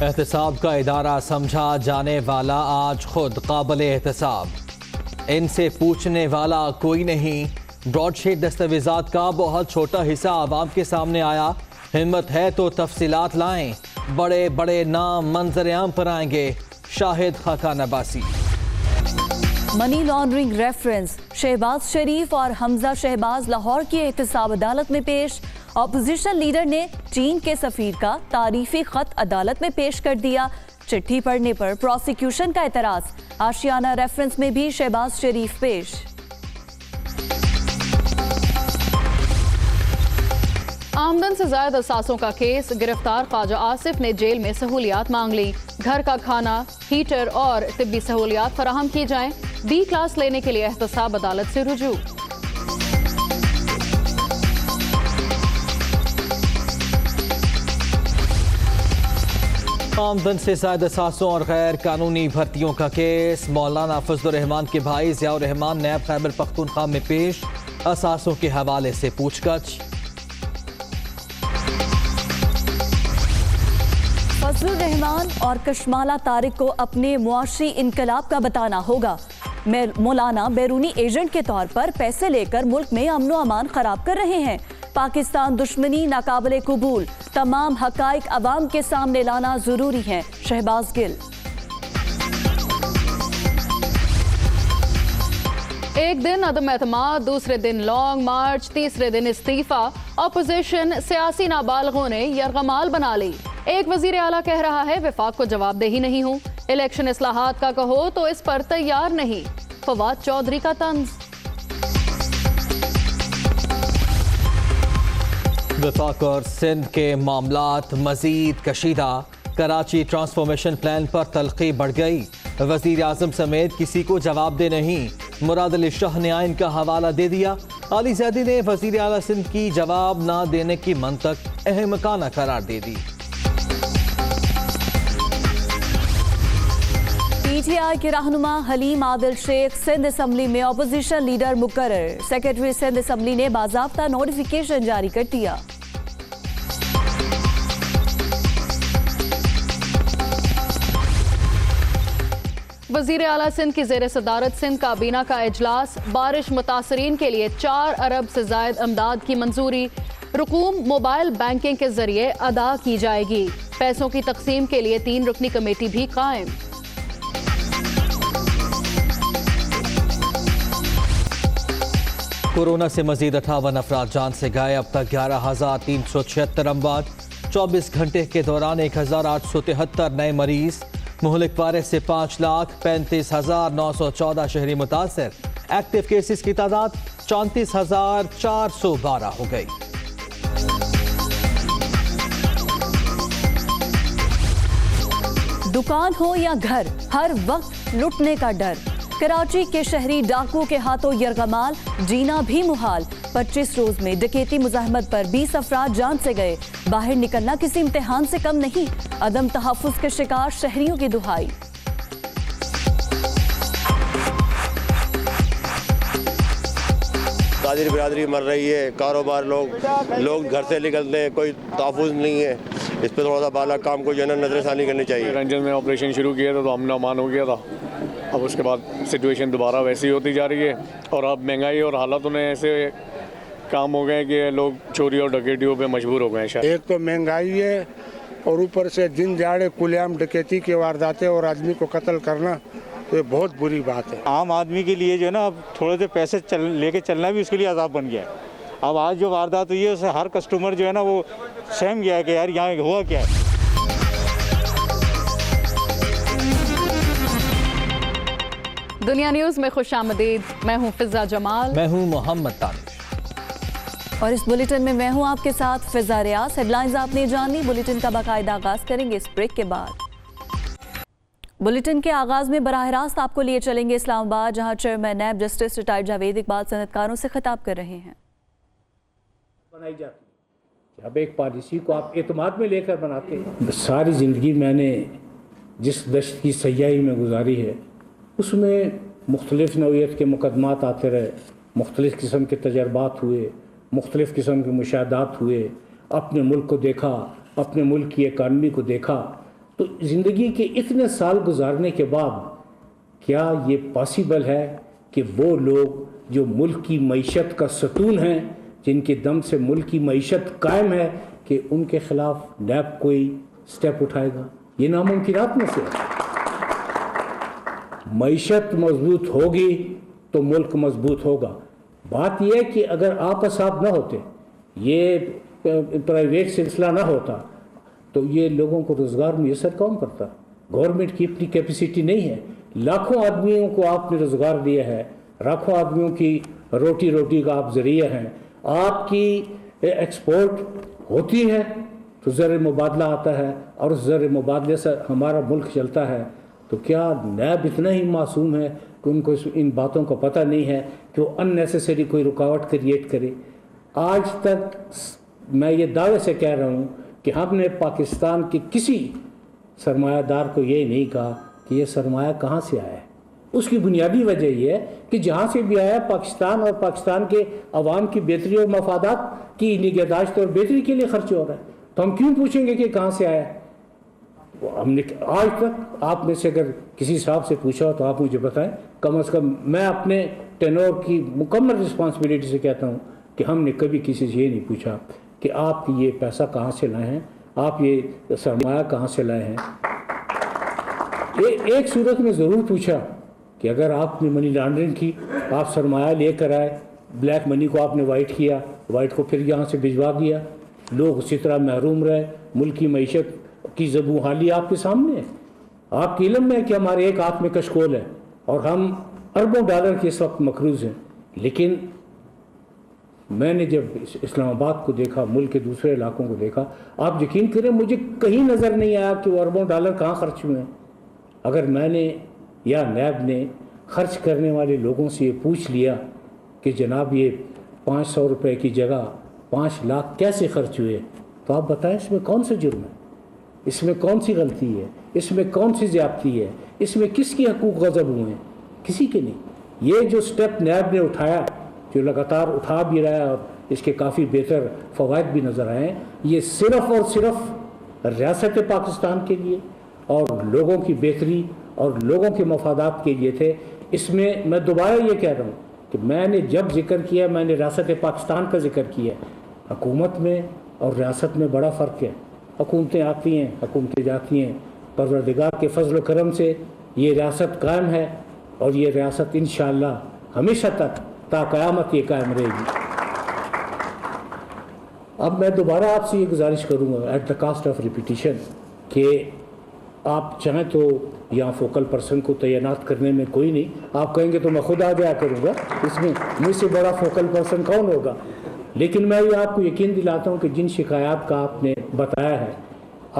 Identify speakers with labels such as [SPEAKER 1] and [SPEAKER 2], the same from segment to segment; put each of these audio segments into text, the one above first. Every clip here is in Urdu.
[SPEAKER 1] احتساب کا ادارہ سمجھا جانے والا آج خود قابل احتساب، ان سے پوچھنے والا کوئی نہیں۔ براڈ شیٹ دستاویزات کا بہت چھوٹا حصہ عوام کے سامنے آیا، ہمت ہے تو تفصیلات لائیں، بڑے بڑے نام منظر عام پر آئیں گے۔ Shahid Khaqan Abbasi.
[SPEAKER 2] Money laundering reference, Shahbaz Sharif اور حمزہ شہباز لاہور کی احتساب عدالت میں پیش۔ اپوزیشن لیڈر نے چین کے سفیر کا تعریفی خط عدالت میں پیش کر دیا، چٹھی پڑھنے پر پروسیکیوشن کا اعتراض۔ آشیانہ ریفرنس میں بھی شہباز شریف پیش۔
[SPEAKER 3] آمدن سے زائد اثاثوں کا کیس، گرفتار خواجہ آصف نے جیل میں سہولیات مانگ لی، گھر کا کھانا، ہیٹر اور طبی سہولیات فراہم کی جائیں۔ بی کلاس لینے کے لیے احتساب عدالت سے رجوع۔
[SPEAKER 1] آمدن سے زائد اثاثوں اور غیر قانونی بھرتیوں کا کیس، مولانا فضل الرحمان کے بھائی ضیاء الرحمان نیب خیبر پختونخوا میں پیش، اثاثوں کے حوالے سے پوچھ گچھ۔
[SPEAKER 2] فضل الرحمان اور کشمالہ طارق کو اپنے معاشی انقلاب کا بتانا ہوگا۔ مولانا بیرونی ایجنٹ کے طور پر پیسے لے کر ملک میں امن و امان خراب کر رہے ہیں۔ پاکستان دشمنی ناقابل قبول، تمام حقائق عوام کے سامنے لانا ضروری ہے، شہباز گل۔
[SPEAKER 3] ایک دن عدم اعتماد، دوسرے دن لانگ مارچ، تیسرے دن استعفیٰ، اپوزیشن سیاسی نابالغوں نے یرغمال بنا لی۔ ایک وزیر اعلیٰ کہہ رہا ہے وفاق کو جواب دہی نہیں ہوں، الیکشن اصلاحات کا کہو تو اس پر تیار نہیں، فواد چودھری کا طنز۔
[SPEAKER 1] وفاق اور سندھ کے معاملات مزید کشیدہ، کراچی ٹرانسفارمیشن پلان پر تلخی بڑھ گئی، وزیر اعظم سمیت کسی کو جواب دہ نہیں، مراد علی شاہ نے آئین کا حوالہ دے دیا۔ علی زیدی نے وزیر اعلیٰ سندھ کی جواب نہ دینے کی منطق احمقانہ قرار دے دی۔
[SPEAKER 2] پی ٹی آئی کے رہنما حلیم عادل شیخ سندھ اسمبلی میں اپوزیشن لیڈر مقرر، سیکرٹری سندھ اسمبلی نے باضابطہ نوٹیفیکیشن جاری کر دیا۔
[SPEAKER 3] وزیر اعلیٰ سندھ کی زیر صدارت سندھ کابینہ کا اجلاس، بارش متاثرین کے لیے 4 ارب سے زائد امداد کی منظوری، رقوم موبائل بینکنگ کے ذریعے ادا کی جائے گی، پیسوں کی تقسیم کے لیے 3 رکنی کمیٹی بھی قائم۔
[SPEAKER 1] کورونا سے مزید 58 افراد جان سے گئے، اب تک 11,376 اموات، 24 گھنٹے کے دوران 1,873 نئے مریض، مہلک وائرس سے 5,35,914 شہری متاثر، ایکٹیو کیسز کی تعداد 34,412 ہو گئی۔
[SPEAKER 2] دکان ہو یا گھر، ہر وقت لٹنے کا ڈر، کراچی کے شہری ڈاکو کے ہاتھوں یرغمال، جینا بھی محال۔ 25 روز میں ڈکیتی مزاحمت پر 20 افراد جان سے گئے، باہر نکلنا کسی امتحان سے کم نہیں، عدم تحفظ کے شکار شہریوں کی دہائی۔
[SPEAKER 4] تاجر برادری مر رہی ہے، کاروبار لوگ گھر سے نکلتے ہیں، کوئی تحفظ نہیں ہے، اس پہ تھوڑا سا بالا کام کو جو ہے نا نظر ثانی کرنی چاہیے۔
[SPEAKER 5] رنجن میں آپریشن شروع کیا تھا تو امن و امان ہو گیا تھا، اب اس کے بعد سچویشن دوبارہ ویسی ہوتی جا رہی ہے، اور اب مہنگائی اور حالاتوں نے ایسے کام ہو گئے کہ لوگ چوری اور ڈکیتیوں پہ مجبور ہو گئے ہیں۔
[SPEAKER 6] ایک تو مہنگائی ہے اور اوپر سے دن دیہڑے کھلے عام ڈکیتی کے وارداتیں اور آدمی کو قتل کرنا، تو یہ بہت بری بات ہے۔
[SPEAKER 7] عام آدمی کے لیے جو ہے نا اب تھوڑے سے پیسے لے کے چلنا بھی اس کے لیے عذاب بن گیا ہے۔ اب آج جو واردات ہوئی ہے اسے ہر کسٹمر جو ہے نا وہ سہم گیا ہے کہ یار یہاں ہوا کیا ہے۔
[SPEAKER 3] دنیا نیوز میں خوش آمدید، میں ہوں فضا جمال،
[SPEAKER 1] میں ہوں محمد تانش،
[SPEAKER 2] اور اس بلیٹن میں میں ہوں آپ کے ساتھ فضا ریاض۔ ہیڈ لائنز آپ نے جان لی، بلیٹن کا باقاعدہ آغاز کریں گے اس بریک کے بعد۔ بلیٹن کے آغاز میں براہ راست آپ کو لیے چلیں گے اسلام آباد، جہاں chairman NAB justice retired Javed Iqbal صنعتکاروں سے خطاب کر رہے ہیں۔
[SPEAKER 8] بنائی جاتی ہے، اب ایک پالیسی کو آپ اعتماد میں لے کر بناتے ہیں۔ ساری زندگی میں نے جس دشت کی سیاحی میں گزاری ہے، اس میں مختلف نوعیت کے مقدمات آتے رہے، مختلف قسم کے تجربات ہوئے، مختلف قسم کے مشاہدات ہوئے، اپنے ملک کو دیکھا، اپنے ملک کی اکانومی کو دیکھا، تو زندگی کے اتنے سال گزارنے کے بعد کیا یہ پاسبل ہے کہ وہ لوگ جو ملک کی معیشت کا ستون ہیں، جن کے دم سے ملک کی معیشت قائم ہے، کہ ان کے خلاف نیب کوئی سٹیپ اٹھائے گا؟ یہ ناممکنات میں سے ہے۔ معیشت مضبوط ہوگی تو ملک مضبوط ہوگا۔ بات یہ ہے کہ اگر آپس آپ نہ ہوتے، یہ پرائیویٹ سلسلہ نہ ہوتا، تو یہ لوگوں کو روزگار میسر کون کرتا؟ گورنمنٹ کی اپنی کیپیسٹی نہیں ہے۔ لاکھوں آدمیوں کو آپ نے روزگار دیا ہے، لاکھوں آدمیوں کی روٹی کا آپ ذریعہ ہیں۔ آپ کی ایکسپورٹ ہوتی ہے تو زر مبادلہ آتا ہے، اور اس زر مبادلے سے ہمارا ملک چلتا ہے۔ تو کیا نیب اتنا ہی معصوم ہے کہ ان کو ان باتوں کا پتہ نہیں ہے کہ وہ ان نیسیسری کوئی رکاوٹ کریٹ کرے؟ آج تک میں یہ دعوے سے کہہ رہا ہوں کہ ہم نے پاکستان کے کسی سرمایہ دار کو یہ نہیں کہا کہ یہ سرمایہ کہاں سے آیا ہے۔ اس کی بنیادی وجہ یہ ہے کہ جہاں سے بھی آیا پاکستان اور پاکستان کے عوام کی بہتری اور مفادات کی نگہداشت اور بہتری کے لیے خرچ ہو رہا ہے۔ تو ہم کیوں پوچھیں گے کہ کہاں سے آیا ہے؟ ہم نے آج تک آپ میں سے اگر کسی صاحب سے پوچھا ہو تو آپ مجھے بتائیں۔ کم از کم میں اپنے ٹینور کی مکمل رسپانسبلٹی سے کہتا ہوں کہ ہم نے کبھی کسی سے یہ نہیں پوچھا کہ آپ یہ پیسہ کہاں سے لائے ہیں، آپ یہ سرمایہ کہاں سے لائے ہیں۔ ایک صورت میں ضرور پوچھا کہ اگر آپ نے منی لانڈرنگ کی، آپ سرمایہ لے کر آئے، بلیک منی کو آپ نے وائٹ کیا، وائٹ کو پھر یہاں سے بھجوا دیا، لوگ اسی طرح محروم رہے، ملک کی معیشت کی زبوں حالی آپ کے سامنے ہے۔ آپ کے علم میں ہے کہ ہمارے ایک ہاتھ میں کشکول ہے اور ہم اربوں ڈالر کے اس وقت مقروض ہیں۔ لیکن میں نے جب اسلام آباد کو دیکھا، ملک کے دوسرے علاقوں کو دیکھا، آپ یقین کریں مجھے کہیں نظر نہیں آیا کہ وہ اربوں ڈالر کہاں خرچ ہوئے ہیں۔ اگر میں نے یا نیب نے خرچ کرنے والے لوگوں سے یہ پوچھ لیا کہ جناب یہ 500 روپے کی جگہ 5 لاکھ کیسے خرچ ہوئے، تو آپ بتائیں اس میں کون سا جرم ہے، اس میں کون سی غلطی ہے، اس میں کون سی زیادتی ہے، اس میں کس کے حقوق غصب ہوئے ہیں؟ کسی کے نہیں۔ یہ جو سٹیپ نیب نے اٹھایا، جو لگاتار اٹھا بھی رہا ہے اور اس کے کافی بہتر فوائد بھی نظر آئے ہیں، یہ صرف اور صرف ریاست پاکستان کے لیے اور لوگوں کی بہتری اور لوگوں کے مفادات کے لیے تھے۔ اس میں میں دوبارہ یہ کہہ رہا ہوں کہ میں نے جب ذکر کیا، میں نے ریاست پاکستان کا ذکر کیا۔ حکومت میں اور ریاست میں بڑا فرق ہے۔ حکومتیں آتی ہیں، حکومتیں جاتی ہیں، پروردگار کے فضل و کرم سے یہ ریاست قائم ہے، اور یہ ریاست انشاءاللہ ہمیشہ تک تا قیامت یہ قائم رہے گی۔ اب میں دوبارہ آپ سے یہ گزارش کروں گا at the cost of repetition کہ آپ چاہیں تو یہاں فوکل پرسن کو تعینات کرنے میں کوئی نہیں، آپ کہیں گے تو میں خود آ جایا کروں گا، اس میں مجھ سے بڑا فوکل پرسن کون ہوگا۔ لیکن میں یہ آپ کو یقین دلاتا ہوں کہ جن شکایات کا آپ نے بتایا ہے،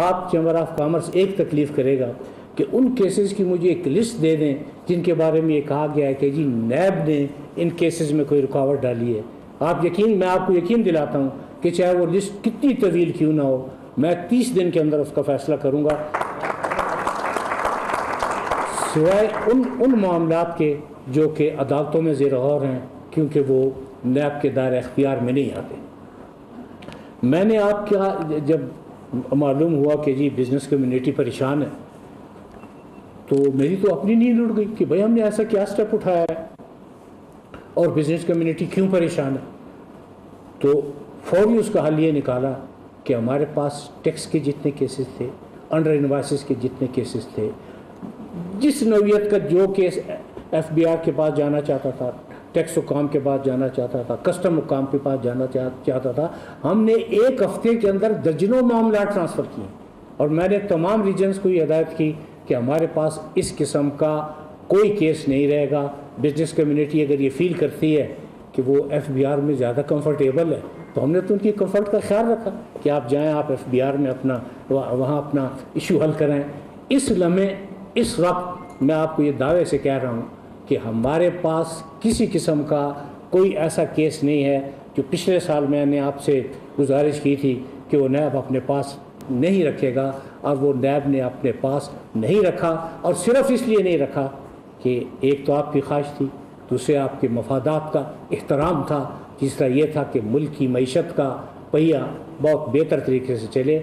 [SPEAKER 8] آپ چیمبر آف کامرس ایک تکلیف کرے گا کہ ان کیسز کی مجھے ایک لسٹ دے دیں جن کے بارے میں یہ کہا گیا ہے کہ جی نیب نے ان کیسز میں کوئی رکاوٹ ڈالی ہے۔ میں آپ کو یقین دلاتا ہوں کہ چاہے وہ لسٹ کتنی طویل کیوں نہ ہو، میں 30 دن کے اندر اس کا فیصلہ کروں گا، سوائے ان معاملات کے جو کہ عدالتوں میں زیر غور ہیں، کیونکہ وہ نیب کے دائرہ اختیار میں نہیں آتے۔ میں نے آپ کیا جب معلوم ہوا کہ جی بزنس کمیونٹی پریشان ہے، تو میری تو اپنی نیند اڑ گئی کہ بھئی ہم نے ایسا کیا سٹیپ اٹھایا ہے اور بزنس کمیونٹی کیوں پریشان ہے۔ تو فوری اس کا حل یہ نکالا کہ ہمارے پاس ٹیکس کے جتنے کیسز تھے، انڈر انوائسز کے جتنے کیسز تھے، جس نوعیت کا جو کیس ایف بی آر کے پاس جانا چاہتا تھا، ٹیکس حکام کے پاس جانا چاہتا تھا، کسٹم حکام کے پاس جانا چاہتا تھا، ہم نے ایک ہفتے کے اندر درجنوں معاملات ٹرانسفر کیے۔ اور میں نے تمام ریجنز کو یہ ہدایت کی کہ ہمارے پاس اس قسم کا کوئی کیس نہیں رہے گا۔ بزنس کمیونٹی اگر یہ فیل کرتی ہے کہ وہ ایف بی آر میں زیادہ کمفرٹیبل ہے، تو ہم نے تو ان کی کمفرٹ کا خیال رکھا کہ آپ جائیں، آپ ایف بی آر میں وہاں اپنا ایشو حل کریں۔ اس لمحے اس وقت میں آپ کو یہ دعوے سے کہہ رہا ہوں کہ ہمارے پاس کسی قسم کا کوئی ایسا کیس نہیں ہے جو پچھلے سال میں نے آپ سے گزارش کی تھی کہ وہ نیب اپنے پاس نہیں رکھے گا، اور وہ نیب نے اپنے پاس نہیں رکھا، اور صرف اس لیے نہیں رکھا کہ ایک تو آپ کی خواہش تھی، دوسرے آپ کے مفادات کا احترام تھا، تیسرا یہ تھا کہ ملک کی معیشت کا پہیہ بہت بہتر طریقے سے چلے۔